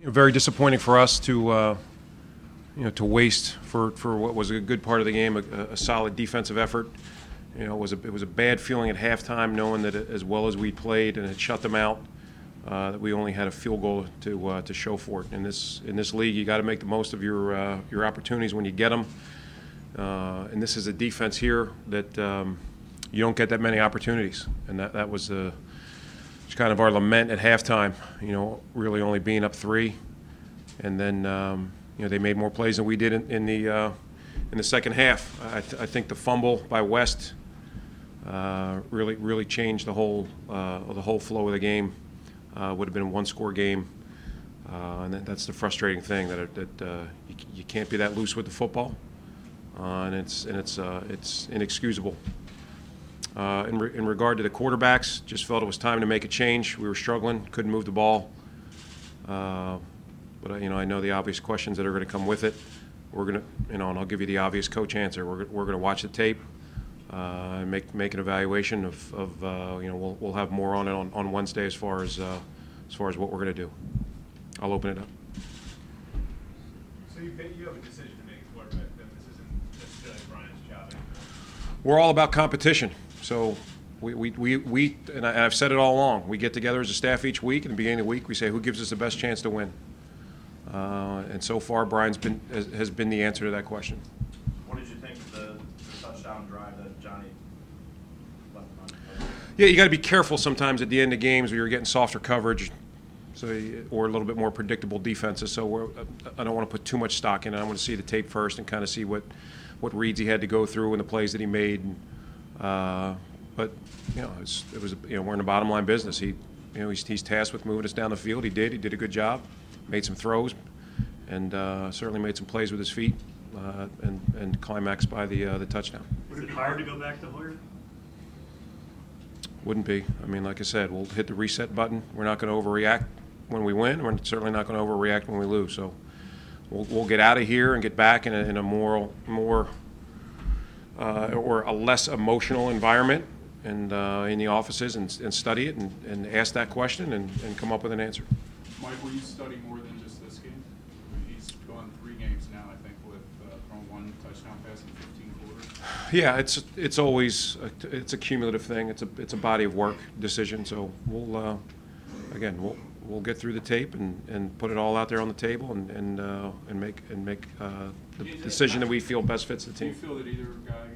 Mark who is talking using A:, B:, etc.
A: Very disappointing for us to to waste for what was a good part of the game, a solid defensive effort. It was a bad feeling at halftime, knowing that as well as we played and had shut them out, that we only had a field goal to show for it. In this league, you got to make the most of your opportunities when you get them. And this is a defense here that you don't get that many opportunities, and that was it's kind of our lament at halftime. Really only being up 3, and then they made more plays than we did in the second half. I think the fumble by West really changed the whole flow of the game. Would have been a one-score game, and that's the frustrating thing, that you can't be that loose with the football, and it's inexcusable. In regard to the quarterbacks, just felt it was time to make a change. We were struggling, couldn't move the ball. But I know the obvious questions that are going to come with it. We're going to, and I'll give you the obvious coach answer. We're going to watch the tape and make an evaluation of we'll have more on it on Wednesday as far as what we're going to do. I'll open it up.
B: So you have a decision to make, quarterback. That this isn't necessarily Brian's job anymore.
A: We're all about competition. So we and I've said it all along. We get together as a staff each week. At the beginning of the week, we say who gives us the best chance to win. And so far, Brian's has been the answer to that question.
C: What did you think of the touchdown drive that Johnny left on?
A: Yeah, you got to be careful sometimes at the end of games where you're getting softer coverage, or a little bit more predictable defenses. So I don't want to put too much stock in it. I want to see the tape first and kind of see what reads he had to go through and the plays that he made. But it was we're in the bottom line business. He's tasked with moving us down the field. He did a good job. Made some throws, and certainly made some plays with his feet, and climaxed by the touchdown.
B: Was it hard to go back to Hoyer?
A: Wouldn't be. I mean, like I said, we'll hit the reset button. We're not going to overreact when we win. We're certainly not going to overreact when we lose. So we'll get out of here and get back in a more or a less emotional environment, and in the offices, and study it and ask that question and come up with an answer.
D: Mike, will you study more than just this game? He's gone 3 games now, I think, with throwing 1 touchdown pass in 15 quarters.
A: Yeah, it's always it's a cumulative thing. It's a body of work decision. So we'll get through the tape and put it all out there on the table and make the decision that we feel best fits the
D: Do you
A: team.
D: feel that either guy